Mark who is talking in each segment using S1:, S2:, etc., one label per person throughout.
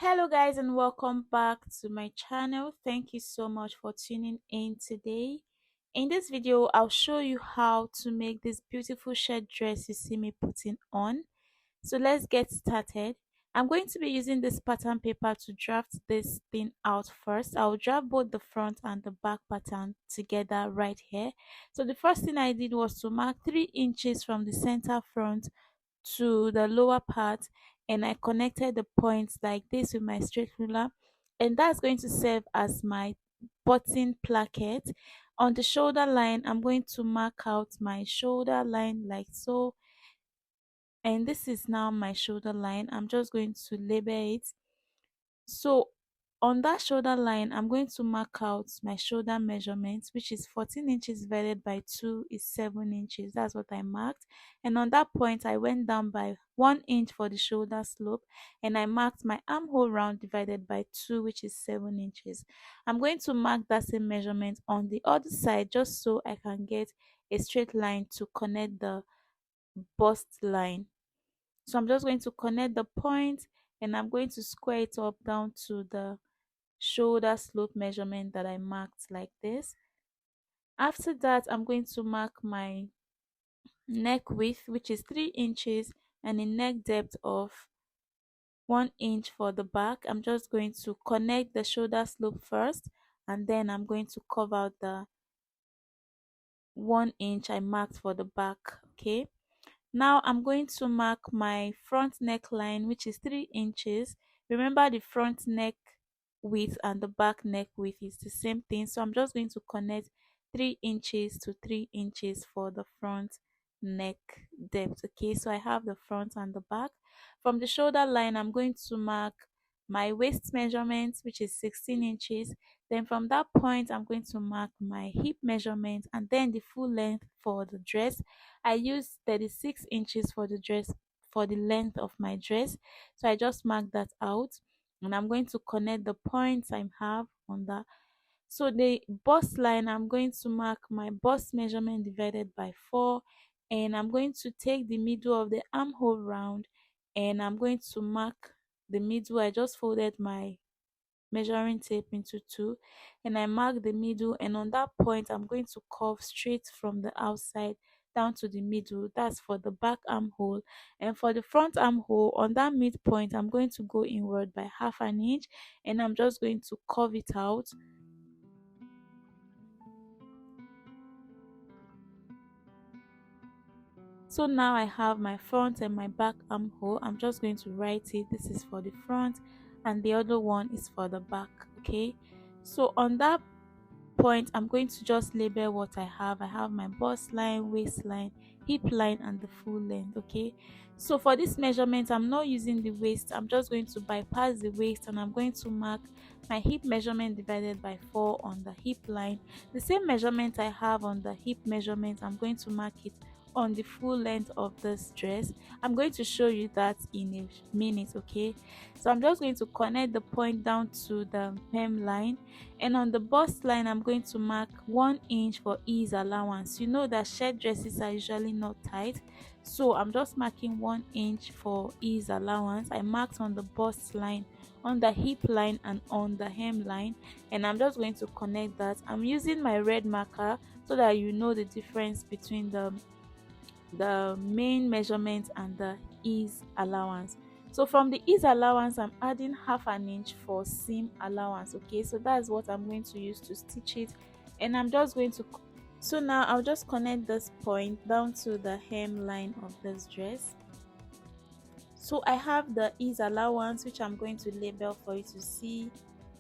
S1: Hello guys and welcome back to my channel. Thank you so much for tuning in today. In this video I'll show you how to make this beautiful shirt dress you see me putting on. So let's get started. I'm going to be using this pattern paper to draft this thing out first. I'll draft both the front and the back pattern together right here. So the first thing I did was to mark 3 inches from the center front to the lower part, and I connected the points like this with my straight ruler, and that's going to serve as my button placket. On the shoulder line I'm going to mark out my shoulder line like so, and this is now my shoulder line. I'm just going to label it. So on that shoulder line, I'm going to mark out my shoulder measurements, which is 14 inches divided by 2 is 7 inches. That's what I marked. And on that point, I went down by 1 inch for the shoulder slope, and I marked my armhole round divided by 2, which is 7 inches. I'm going to mark that same measurement on the other side just so I can get a straight line to connect the bust line. So I'm just going to connect the point, and I'm going to square it up down to the shoulder slope measurement that I marked like this. After that, I'm going to mark my neck width, which is 3 inches, and a neck depth of 1 inch for the back. I'm just going to connect the shoulder slope first, and then I'm going to cover out the 1 inch I marked for the back. Okay. Now I'm going to mark my front neckline, which is 3 inches. Remember, the front neck width and the back neck width is the same thing. So I'm just going to connect 3 inches to 3 inches for the front neck depth. Okay, so I have the front and the back. From the shoulder line, I'm going to mark my waist measurement, which is 16 inches. Then from that point, I'm going to mark my hip measurement and then the full length for the dress. I used 36 inches for the dress, for the length of my dress. So I just marked that out, and I'm going to connect the points I have on that. So the bust line, I'm going to mark my bust measurement divided by 4, and I'm going to take the middle of the armhole round, and I'm going to mark the middle. I just folded my measuring tape into two, and I mark the middle, and on that point I'm going to curve straight from the outside down to the middle. That's for the back armhole. And for the front armhole, on that midpoint I'm going to go inward by half an inch, and I'm just going to curve it out. So now I have my front and my back armhole. I'm just going to write it. This is for the front and the other one is for the back. Okay, so on that point I'm going to just label what I have. I have my bust line, waistline, hip line, and the full length. Okay, so for this measurement I'm not using the waist. I'm just going to bypass the waist, and I'm going to mark my hip measurement divided by 4 on the hip line. The same measurement I have on the hip measurement, I'm going to mark it on the full length of this dress. I'm going to show you that in a minute. Okay, so I'm just going to connect the point down to the hem line, and on the bust line I'm going to mark 1 inch for ease allowance. You know that shirt dresses are usually not tight, so I'm just marking 1 inch for ease allowance. I marked on the bust line, on the hip line, and on the hem line, and I'm just going to connect that. I'm using my red marker so that you know the difference between the main measurement and the ease allowance. So from the ease allowance I'm adding half an inch for seam allowance. Okay, so that's what I'm going to use to stitch it, and I'm just going to, so now I'll just connect this point down to the hem line of this dress. So I have the ease allowance, which I'm going to label for you to see.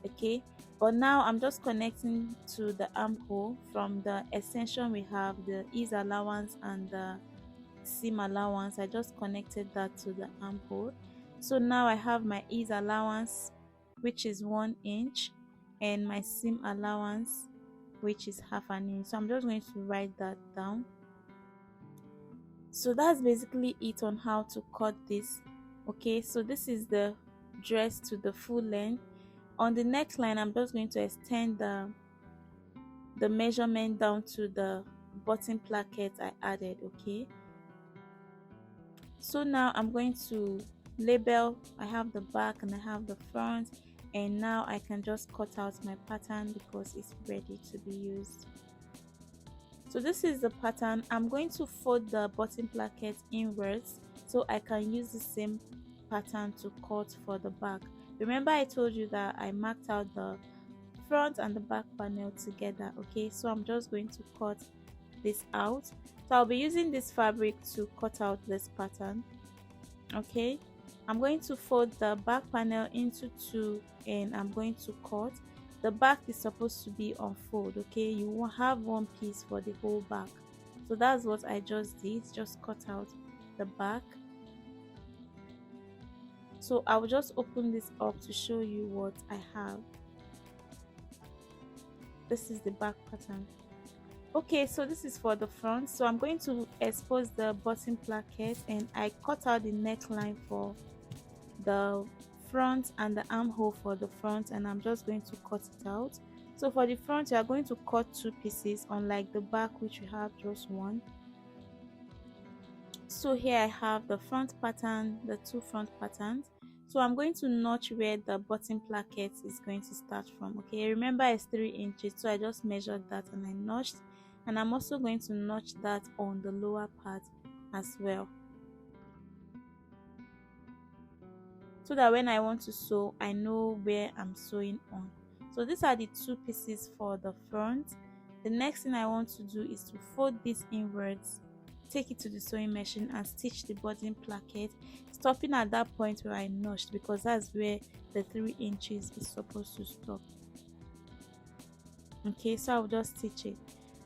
S1: Okay, but now I'm just connecting to the armhole. From the extension we have the ease allowance and the seam allowance. I just connected that to the armhole. So now I have my ease allowance, which is 1 inch, and my seam allowance, which is half an inch. So I'm just going to write that down. So that's basically it on how to cut this. Okay, so this is the dress to the full length. On the neckline I'm just going to extend the measurement down to the button placket I added. Okay, so now I'm going to label, I have the back and I have the front, and now I can just cut out my pattern because it's ready to be used. So this is the pattern. I'm going to fold the bottom placket inwards so I can use the same pattern to cut for the back. Remember I told you that I marked out the front and the back panel together. Okay, so I'm just going to cut this out. So I'll be using this fabric to cut out this pattern. Okay, I'm going to fold the back panel into two and I'm going to cut. The back is supposed to be on fold. Okay, you will have one piece for the whole back, so that's what I just did, just cut out the back. So I will just open this up to show you what I have. This is the back pattern. Okay, so this is for the front. So I'm going to expose the bottom placket and I cut out the neckline for the front and the armhole for the front, and I'm just going to cut it out. So for the front, you are going to cut two pieces, unlike the back which you have just one. So here I have the front pattern, the two front patterns. So I'm going to notch where the bottom placket is going to start from. Okay, remember it's 3 inches, so I just measured that and I notched, and I'm also going to notch that on the lower part as well, so that when I want to sew, I know where I'm sewing on. So these are the two pieces for the front. The next thing I want to do is to fold this inwards, take it to the sewing machine and stitch the bottom placket, stopping at that point where I notched, because that's where the 3 inches is supposed to stop. Okay, so I'll just stitch it.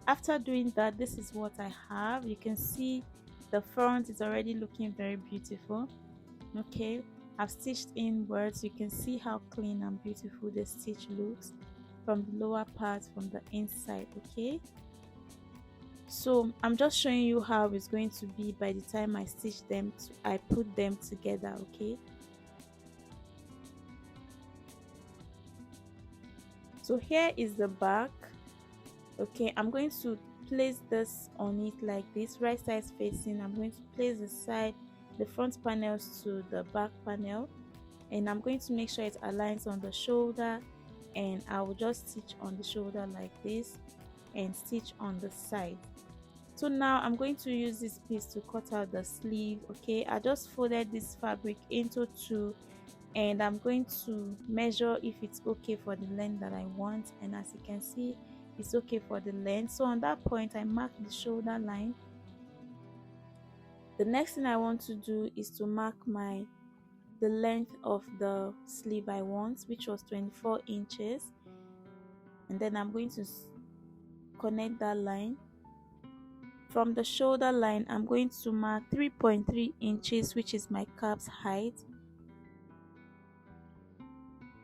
S1: After doing that, this is what I have. You can see the front is already looking very beautiful. Okay, I've stitched inwards. You can see how clean and beautiful the stitch looks from the lower part, from the inside. Okay, so I'm just showing you how it's going to be by the time I stitch them, I put them together. Okay, so here is the back. Okay, I'm going to place this on it like this, right side facing. I'm going to place the front panels to the back panel, and I'm going to make sure it aligns on the shoulder, and I will just stitch on the shoulder like this and stitch on the side. So now I'm going to use this piece to cut out the sleeve. Okay, I just folded this fabric into two, and I'm going to measure if it's okay for the length that I want, and as you can see, it's okay for the length. So on that point, I mark the shoulder line. The next thing I want to do is to mark the length of the sleeve I want, which was 24 inches, and then I'm going to connect that line. From the shoulder line, I'm going to mark 3.3 inches, which is my cap's height,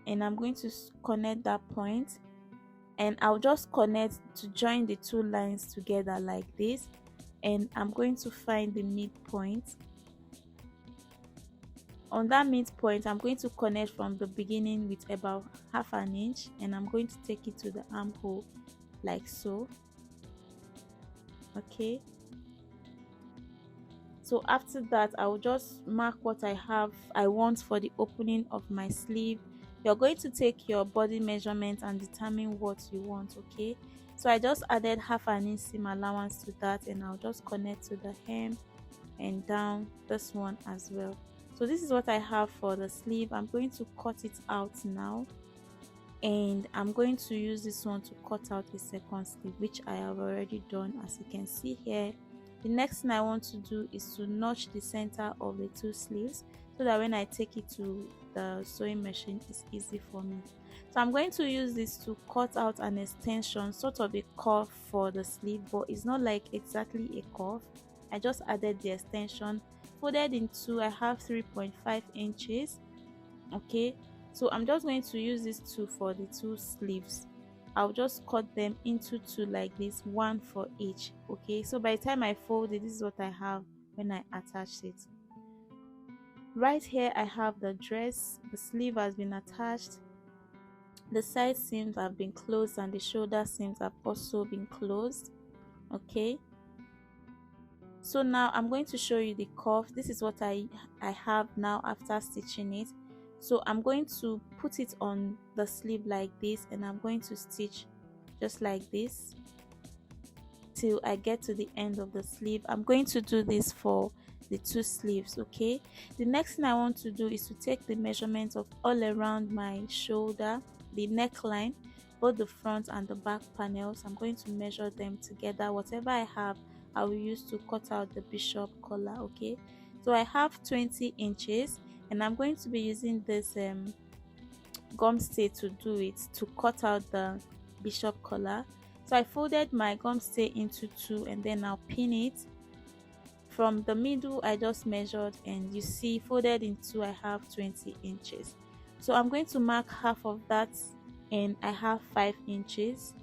S1: and I'm going to connect that point, and I'll just connect to join the two lines together like this, and I'm going to find the midpoint. On that midpoint, I'm going to connect from the beginning with about half an inch, and I'm going to take it to the armhole like so. Okay, so after that, I will just mark what I want for the opening of my sleeve. You're going to take your body measurement and determine what you want. Okay, so I just added half an inch seam allowance to that, and I'll just connect to the hem and down this one as well. So this is what I have for the sleeve. I'm going to cut it out now, and I'm going to use this one to cut out the second sleeve, which I have already done, as you can see here. The next thing I want to do is to notch the center of the two sleeves, so that when I take it to the sewing machine, it's easy for me. So I'm going to use this to cut out an extension, sort of a curve for the sleeve, but it's not like exactly a curve. I just added the extension, folded in two. I have 3.5 inches. Okay, so I'm just going to use this two for the two sleeves. I'll just cut them into two like this, one for each. Okay, so by the time I fold it, this is what I have when I attach it. Right here I have the dress. The sleeve has been attached, the side seams have been closed, and the shoulder seams have also been closed. Okay, So now I'm going to show you the cuff. This is what I have now after stitching it. So I'm going to put it on the sleeve like this, and I'm going to stitch just like this till I get to the end of the sleeve. I'm going to do this for the two sleeves. Okay, the next thing I want to do is to take the measurement of all around my shoulder, the neckline, both the front and the back panels. I'm going to measure them together. Whatever I have, I will use to cut out the bishop collar. Okay, so I have 20 inches, and I'm going to be using this gum stay to do it, to cut out the bishop collar. So I folded my gum stay into two, and then I'll pin it from the middle. I just measured, and you see folded in two I have 20 inches. So I'm going to mark half of that, and I have 5 inches.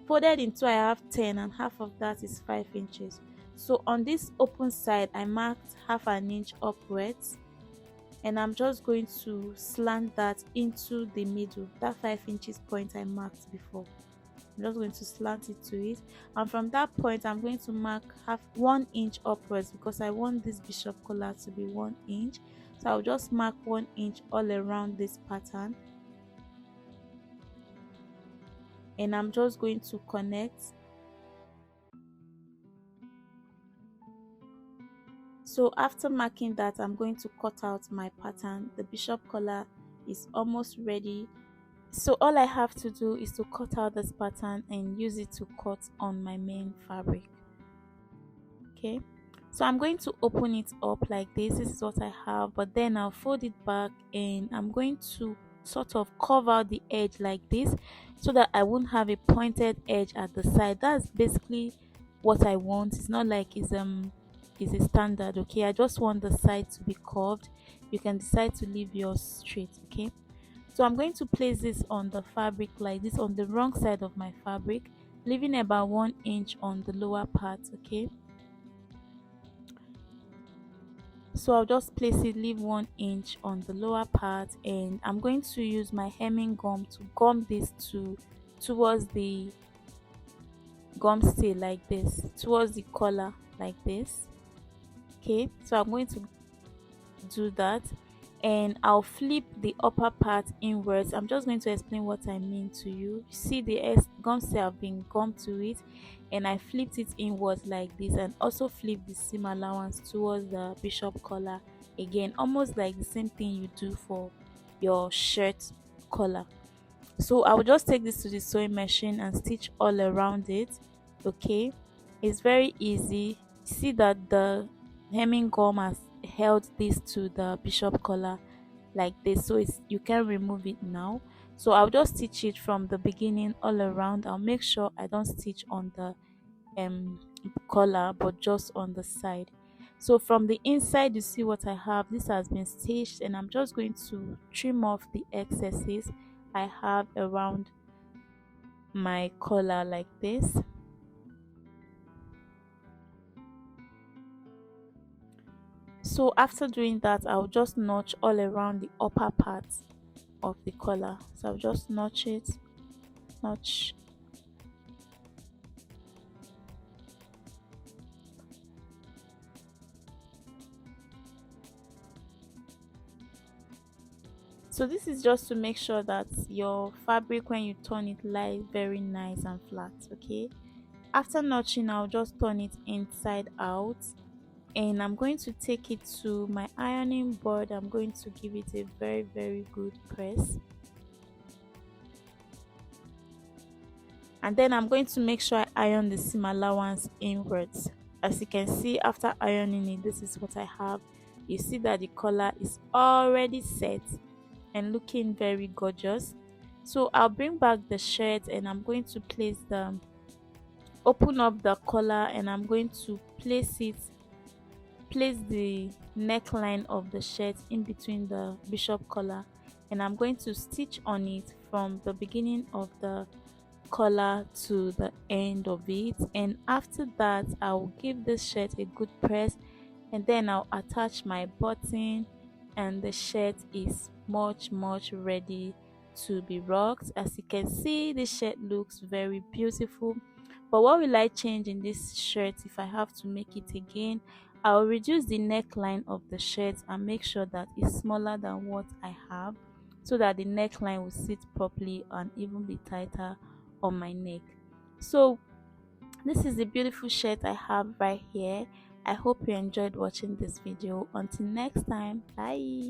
S1: Folded in two I have 10, and half of that is 5 inches. So on this open side I marked half an inch upwards, and I'm just going to slant that into the middle, that 5 inches point I marked before. I'm just going to slant it to it, and from that point I'm going to mark half 1 inch upwards, because I want this bishop collar to be 1 inch. So I'll just mark 1 inch all around this pattern, and I'm just going to connect. So after marking that, I'm going to cut out my pattern. The bishop collar is almost ready. So all I have to do is to cut out this pattern and use it to cut on my main fabric. Okay, so I'm going to open it up like this. This is what I have, but then I'll fold it back, and I'm going to sort of cover the edge like this, so that I won't have a pointed edge at the side. That's basically what I want. It's not like it's a standard. Okay, I just want the side to be curved. You can decide to leave yours straight. Okay, so I'm going to place this on the fabric like this, on the wrong side of my fabric, leaving about 1 inch on the lower part. Okay, so I'll just place it, leave 1 inch on the lower part, and I'm going to use my hemming gum to gum this towards the gum stay like this, towards the collar like this. Okay, so I'm going to do that, and I'll flip the upper part inwards. I'm just going to explain what I mean to you. See the gum stay have been gummed to it, and I flipped it inwards like this, and also flip the seam allowance towards the bishop collar again, almost like the same thing you do for your shirt collar. So I will just take this to the sewing machine and stitch all around it. Okay, it's very easy. See that the hemming gum has held this to the bishop collar like this, so you can remove it now. So I'll just stitch it from the beginning all around. I'll make sure I don't stitch on the collar, but just on the side. So from the inside, you see what I have. This has been stitched, and I'm just going to trim off the excesses I have around my collar like this. So after doing that, I'll just notch all around the upper part of the collar. So I'll just notch it, notch. So this is just to make sure that your fabric, when you turn it, lies very nice and flat. Okay, after notching, I'll just turn it inside out, and I'm going to take it to my ironing board. I'm going to give it a very good press, and then I'm going to make sure I iron the seam allowance inwards. As you can see, after ironing it, this is what I have. You see that the collar is already set and looking very gorgeous. So I'll bring back the shirt, and I'm going to open up the collar, and I'm going to place the neckline of the shirt in between the bishop collar, and I'm going to stitch on it from the beginning of the collar to the end of it. And after that, I'll give this shirt a good press, and then I'll attach my button, and the shirt is much ready to be rocked. As you can see, the shirt looks very beautiful, But what will I change in this shirt if I have to make it again? I'll reduce the neckline of the shirt and make sure that it's smaller than what I have, so that the neckline will sit properly and even be tighter on my neck. So this is the beautiful shirt I have right here. I hope you enjoyed watching this video. Until next time, bye.